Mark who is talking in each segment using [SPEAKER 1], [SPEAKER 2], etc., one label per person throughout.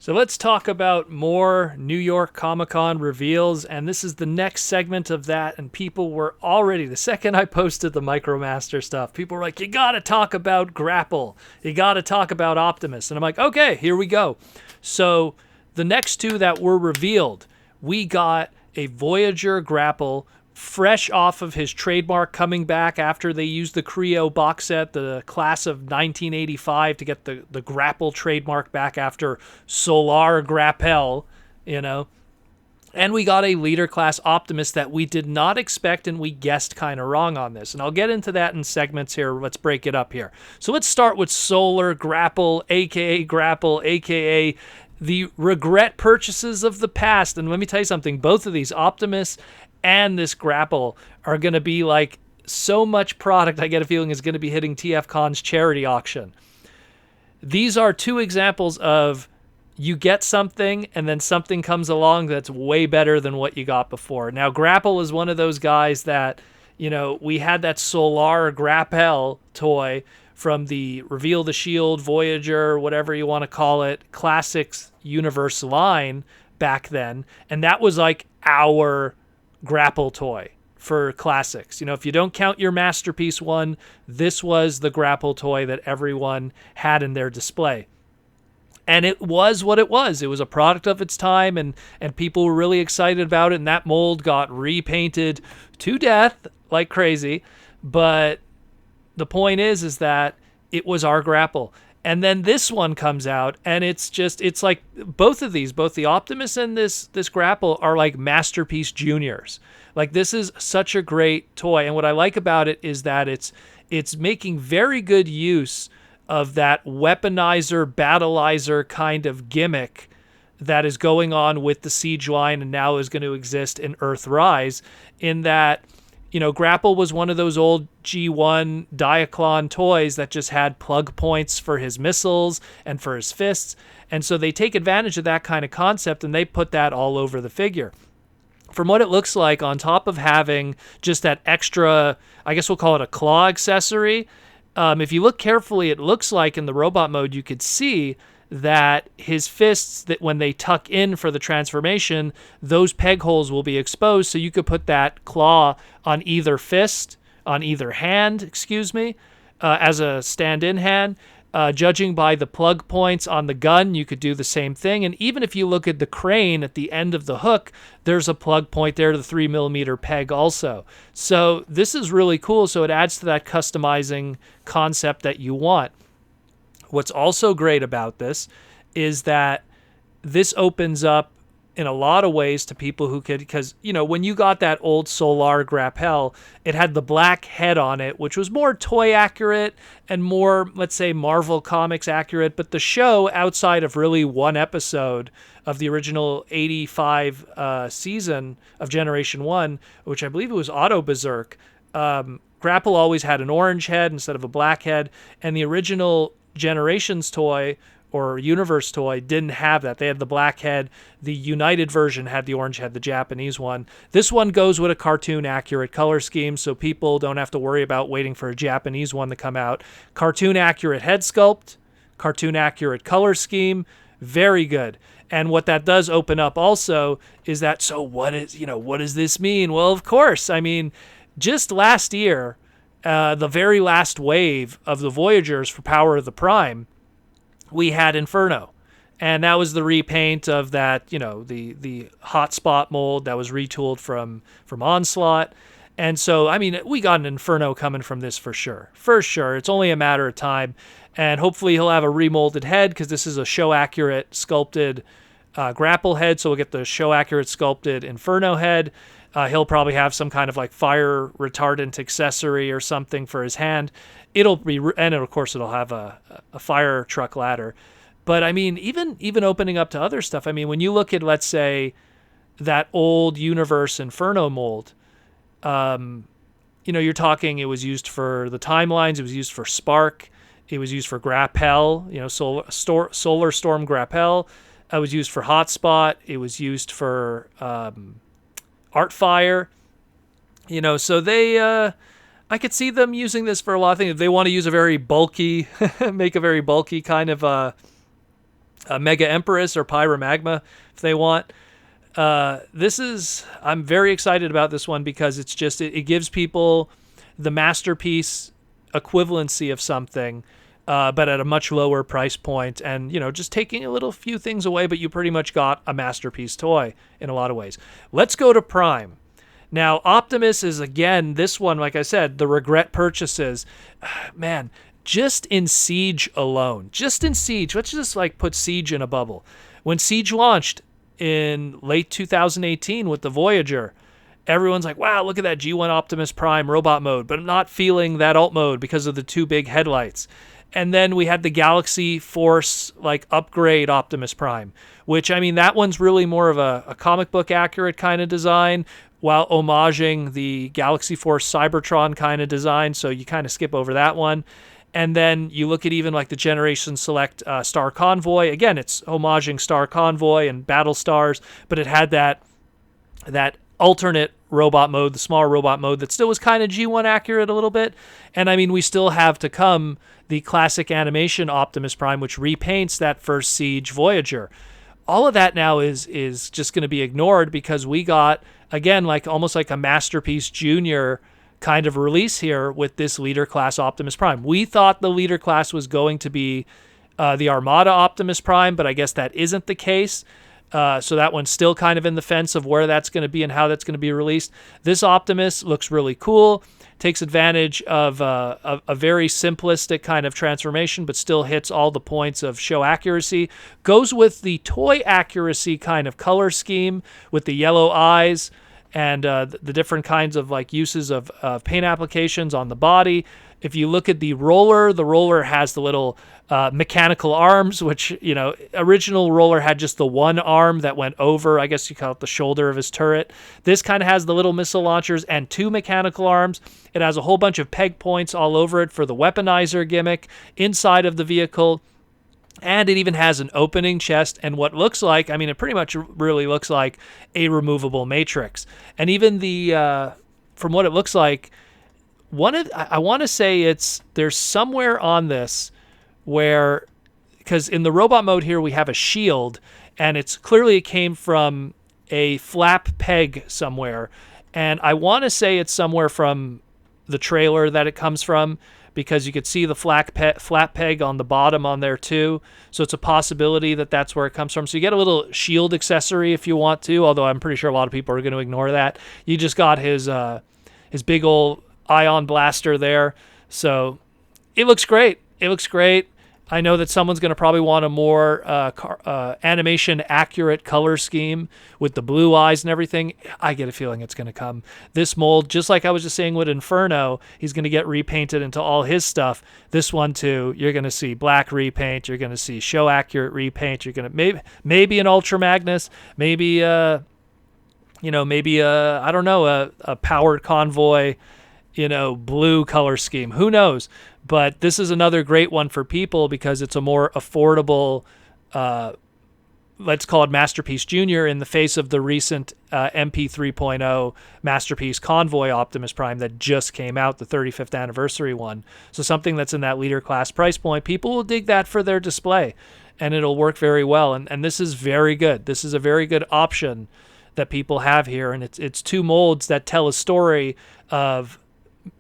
[SPEAKER 1] So let's talk about more New York Comic Con reveals, and this is the next segment of that. And people were already, the second I posted the Micromaster stuff, people were like, you gotta talk about Grapple, you gotta talk about Optimus. And I'm like, okay, here we go. So the next two that were revealed, we got a Voyager Grapple, fresh off of his trademark, coming back after they used the Creo box set, the class of 1985, to get the Grapple trademark back after Solar Grapple, you know. And we got a leader class Optimist that we did not expect, and we guessed kind of wrong on this. And I'll get into that in segments here. Let's break it up here. So let's start with Solar Grapple, aka the regret purchases of the past. And let me tell you something, both of these, Optimus and this Grapple, are going to be like so much product, I get a feeling, is going to be hitting TFCon's charity auction. These are two examples of you get something and then something comes along that's way better than what you got before. Now, Grapple is one of those guys that, you know, we had that Solar Grapple toy from the Reveal the Shield, Voyager, whatever you want to call it, Classics Universe line back then. And that was like our Grapple toy for Classics. You know, if you don't count your Masterpiece one, this was the Grapple toy that everyone had in their display. And it was what it was. It was a product of its time, and people were really excited about it, and that mold got repainted to death like crazy. But the point is that it was our Grapple. And then this one comes out, and it's like both of these, both the Optimus and this Grapple, are like Masterpiece Juniors. Like, this is such a great toy. And what I like about it is that it's making very good use of that weaponizer, battleizer kind of gimmick that is going on with the Siege line and now is going to exist in Earthrise, in that, you know, Grapple was one of those old G1 Diaclone toys that just had plug points for his missiles and for his fists. And so they take advantage of that kind of concept and they put that all over the figure. From what it looks like, on top of having just that extra, I guess we'll call it a claw accessory, if you look carefully, it looks like in the robot mode you could see that his fists, that when they tuck in for the transformation, those peg holes will be exposed, so you could put that claw on either fist, on either hand, as a stand-in hand. Judging by the plug points on the gun, you could do the same thing. And even if you look at the crane at the end of the hook, there's a plug point there to the 3mm peg also. So this is really cool. So it adds to that customizing concept that you want. What's also great about this is that this opens up in a lot of ways to people who could, because, you know, when you got that old Solar Grapple, it had the black head on it, which was more toy accurate and more, let's say, Marvel Comics accurate. But the show, outside of really one episode of the original 85 season of Generation 1, which I believe it was Auto Berserk, Grapple always had an orange head instead of a black head. And the original Generations toy or Universe toy didn't have that. They had the black head. The United version had the orange head, the Japanese one. This one goes with a cartoon accurate color scheme, so people don't have to worry about waiting for a Japanese one to come out. Cartoon accurate head sculpt, cartoon accurate color scheme, very good. And what that does open up also is that, so what does this mean? Well, of course, I mean, just last year, the very last wave of the Voyagers for Power of the Prime, we had Inferno, and that was the repaint of that, you know, the hotspot mold that was retooled from Onslaught. And so, I mean, we got an Inferno coming from this for sure. It's only a matter of time, and hopefully he'll have a remolded head, because this is a show accurate sculpted Grapple head, so we'll get the show accurate sculpted Inferno head. He'll probably have some kind of like fire retardant accessory or something for his hand. It'll be, and of course it'll have a fire truck ladder. But I mean, even opening up to other stuff. I mean, when you look at, let's say, that old Universe Inferno mold, you know, you're talking, it was used for the timelines, it was used for Spark, it was used for Grapple, you know, Solar Storm Grapple. It was used for Hotspot. It was used for Artfire. You know, so they, I could see them using this for a lot of things. If they want to use a very bulky, make a very bulky kind of Mega Empress or Pyromagma if they want. I'm very excited about this one because it's just, it gives people the masterpiece equivalency of something, but at a much lower price point, and just taking a little few things away, but you pretty much got a masterpiece toy in a lot of ways. Let's go to Prime. Now, Optimus is, again, this one, like I said, the regret purchases. Man, just in Siege alone, let's just put Siege in a bubble. When Siege launched in late 2018 with the Voyager, everyone's like, wow, look at that G1 Optimus Prime robot mode, but I'm not feeling that alt mode because of the two big headlights. And then we had the Galaxy Force upgrade Optimus Prime, which, I mean, that one's really more of a comic book accurate kind of design, while homaging the Galaxy Force Cybertron kind of design, so you kind of skip over that one. And then you look at even the Generation Select Star Convoy. Again, it's homaging Star Convoy and Battle Stars, but it had that alternate robot mode, the smaller robot mode, that still was kind of G1 accurate a little bit. And I mean, we still have to come the classic animation Optimus Prime, which repaints that first Siege Voyager. All of that now is just going to be ignored because we got, again, almost like a Masterpiece Junior kind of release here with this Leader Class Optimus Prime. We thought the Leader Class was going to be the Armada Optimus Prime, but I guess that isn't the case. So that one's still kind of in the fence of where that's going to be and how that's going to be released. This Optimus looks really cool, takes advantage of a very simplistic kind of transformation, but still hits all the points of show accuracy. Goes with the toy accuracy kind of color scheme with the yellow eyes and the different kinds of uses of paint applications on the body. If you look at the roller has the little mechanical arms, which, original roller had just the one arm that went over, I guess you call it the shoulder of his turret. This kind of has the little missile launchers and two mechanical arms. It has a whole bunch of peg points all over it for the weaponizer gimmick inside of the vehicle. And it even has an opening chest and what looks like, I mean, it pretty much really looks like a removable matrix. And even from what it looks like, I want to say there's somewhere on this where, because in the robot mode here we have a shield, and it's clearly it came from a flap peg somewhere, and I want to say it's somewhere from the trailer that it comes from, because you could see the flap peg on the bottom on there too, so it's a possibility that that's where it comes from. So you get a little shield accessory if you want to, although I'm pretty sure a lot of people are going to ignore that. You just got his big old ion blaster there. So it looks great. I know that someone's going to probably want a more animation accurate color scheme with the blue eyes and everything. I get a feeling it's going to come. This mold, just like I was just saying with Inferno, he's going to get repainted into all his stuff. This one too, you're going to see black repaint. You're going to see show accurate repaint. You're going to maybe an Ultra Magnus, maybe I don't know, a powered convoy, blue color scheme. Who knows? But this is another great one for people because it's a more affordable, let's call it Masterpiece Junior, in the face of the recent MP 3.0 Masterpiece Convoy Optimus Prime that just came out, the 35th anniversary one. So something that's in that leader class price point, people will dig that for their display, and it'll work very well. And this is very good. This is a very good option that people have here, and it's two molds that tell a story of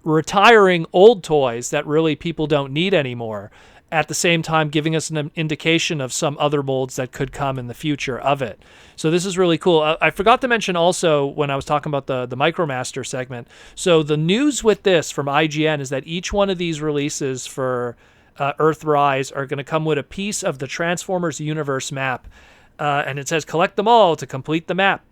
[SPEAKER 1] retiring old toys that really people don't need anymore, at the same time giving us an indication of some other molds that could come in the future of it. So this is really cool. I forgot to mention also when I was talking about the MicroMaster segment, so the news with this from IGN is that each one of these releases for Earthrise are going to come with a piece of the Transformers universe map, and it says collect them all to complete the map.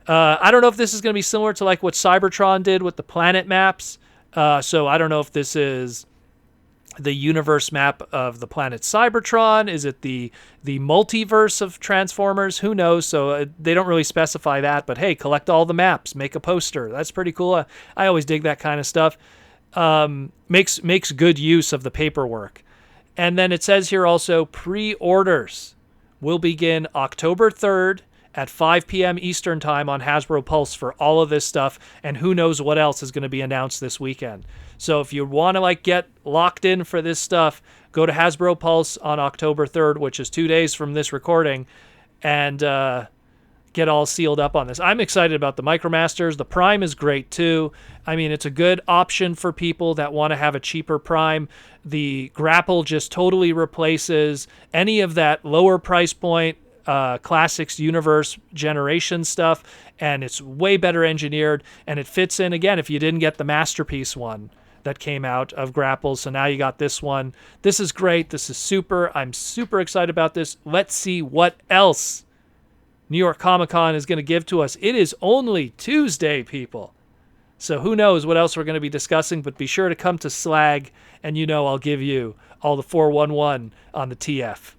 [SPEAKER 1] I don't know if this is going to be similar to what Cybertron did with the planet maps. So I don't know if this is the universe map of the planet Cybertron. Is it the multiverse of Transformers? Who knows? So they don't really specify that. But hey, collect all the maps, make a poster. That's pretty cool. I always dig that kind of stuff. Makes good use of the paperwork. And then it says here also pre-orders will begin October 3rd at 5 p.m. Eastern Time on Hasbro Pulse for all of this stuff, and who knows what else is going to be announced this weekend. So if you want to get locked in for this stuff, go to Hasbro Pulse on October 3rd, which is 2 days from this recording, and get all sealed up on this. I'm excited about the MicroMasters. The Prime is great too. I mean, it's a good option for people that want to have a cheaper Prime. The Grapple just totally replaces any of that lower price point Classics Universe generation stuff, and it's way better engineered, and it fits in, again, if you didn't get the Masterpiece one that came out of Grapple, so now you got this one. This is great. This is super. I'm super excited about this. Let's see what else New York Comic Con is going to give to us. It is only Tuesday, people. So who knows what else we're going to be discussing, but be sure to come to Slag, and I'll give you all the 411 on the TF.